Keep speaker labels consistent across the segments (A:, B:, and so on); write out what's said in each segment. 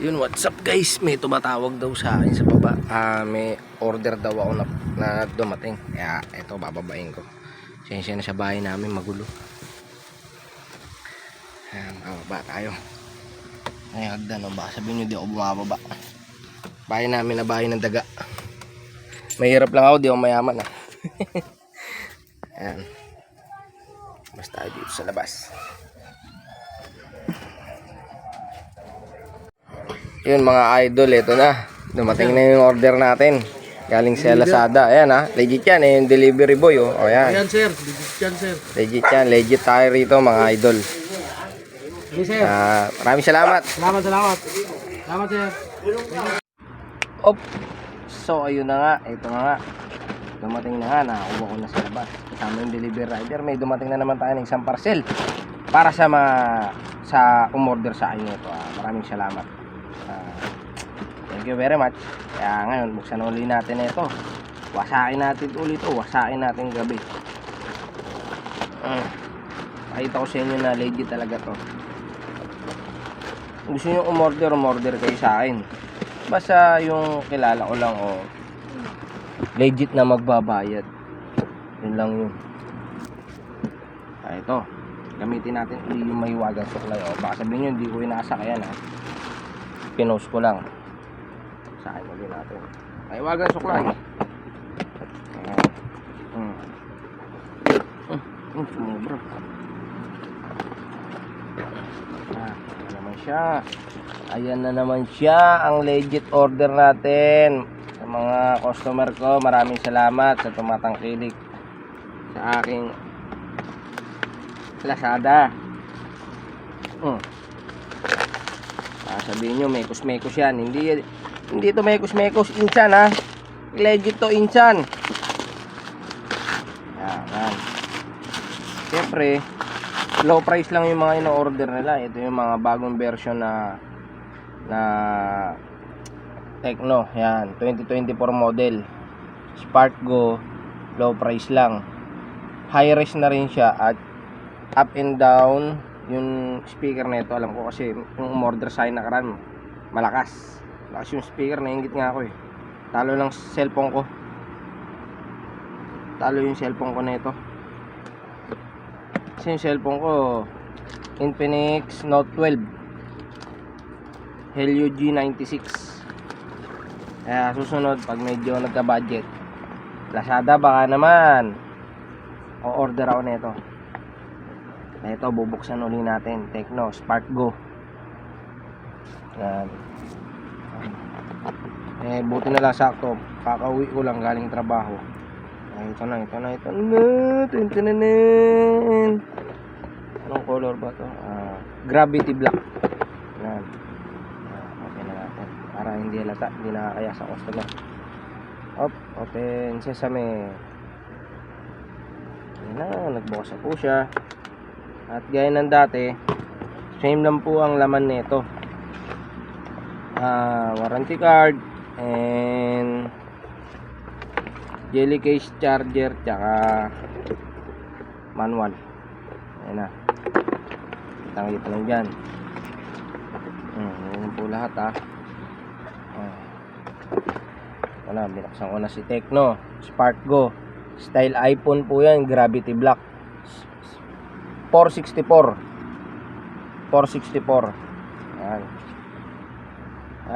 A: Yun, what's up guys? May tumatawag daw sa akin sa baba. May order daw ako na dumating. Kaya eto, bababain ko. Sensya na sa bahay namin, magulo. Ayan, bababa tayo. Ay, hagdan, no? Baka sabihin nyo di ako bumababa. Bahay namin na bahay ng daga. Mahirap lang ako, di ako mayaman. Ayan. Basta dito sa labas. Yun mga idol, ito na. Dumating na yung order natin. Galing sa Lazada. Ayan ha, legit yan. Yung delivery boy oh. O yan.
B: Ayan sir, legit yan sir.
A: Legit yan, legit tayo rito mga idol.
B: Hey, sir.
A: Maraming salamat.
B: Salamat. Salamat sir.
A: Op. So ayun na nga, ito nga. Dumating na nga, nakakuha ko na sa labas. Kasama yung delivery rider. May dumating na naman tayo ng isang parcel. Para sa umorder sa akin ito. Maraming salamat. Thank you very much. Kaya ngayon buksan ulit natin ito. Wasakin natin ulit ito. Wasakin natin gabi. Pakita ko sa inyo na legit talaga to. Gusto nyo umorder kayo sa akin. Basta yung kilala ko lang legit na magbabayad. Yun lang yun. Ito. Gamitin natin yung mahiwagang suklay. Baka sabihin nyo hindi ko inasakayan pinost ko lang. Saan ulit natin. Mahiwagang suklay. Sumubra. Ayan na naman siya. Ang legit order natin. Sa mga customer ko, maraming salamat sa tumatangkilik sa aking Lazada. Sabihin nyo, mekos-mekos yan. Hindi ito mekos-mekos. Inchan ha. Legit to inchan. Yan. Siyempre, low price lang yung mga ino-order nila. Ito yung mga bagong version na Tecno. Yan, 2024 model. Spark Go, low price lang. High res na rin siya at up and down yung speaker na ito. Alam ko kasi yung umorder sa akin nakaraan malakas yung speaker. Nainggit nga ako talo lang cellphone ko. Talo yung cellphone ko na ito kasi yung cellphone ko Infinix Note 12 Helio G96. Kaya susunod pag medyo nagka budget Lazada baka naman o-order ako na ito. Ito, bubuksan ulit natin. Tecno Spark Go. Yan. Buti na lang sakto. Kakauwi ko lang galing trabaho. Ito na. Anong color ba to? Gravity Black. Yan. Okay na natin. Para hindi halata. Hindi nakakaya sa customer. Open sesame. Yan na. Nagbukas na po siya. At gaya ng dati, same lang po ang laman nito. Warranty card and jelly case charger tsaka manual. Ayan na. Kitang-kita lang dyan. Yan po lahat Ito na, binaksan ko na si Tecno Spark Go. Style iPhone po yan, Gravity Black. 464. Ayan.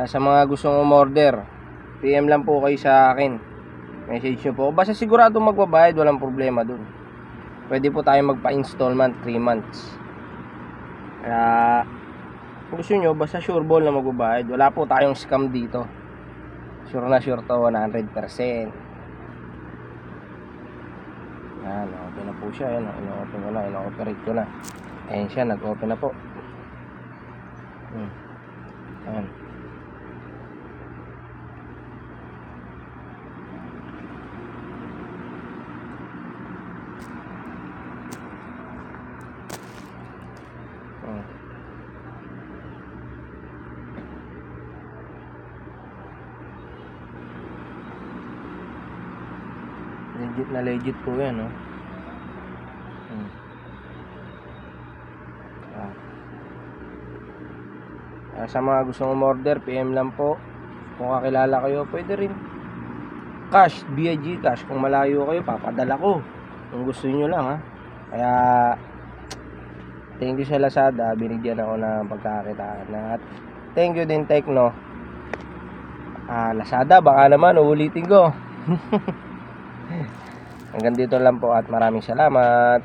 A: Sa mga gustong umorder, PM lang po kayo sa akin. Message nyo po. Basta sigurado magbabayad, walang problema dun. Pwede po tayo magpa-installment 3 months. Kaya kung gusto nyo, basta sure ball na magbabayad. Wala po tayong scam dito. Sure na sure to 100%. Yan, open na po siya. Yan, ino-open ko na, ino-operate ko na. Ayan siya, nag-open na po. Ayan. Legit na legit po yan Sa mga gustong umorder, PM lang po. Kung kakilala kayo, pwede rin cash, via Gcash. Kung malayo kayo, papadala ko. Kung gusto niyo lang, ha. Kaya thank you sa Lazada, binigyan ako ng pagkakakitaan. At thank you din Tecno. Lazada, baka naman uulitin ko. Hanggang dito lang po at maraming salamat.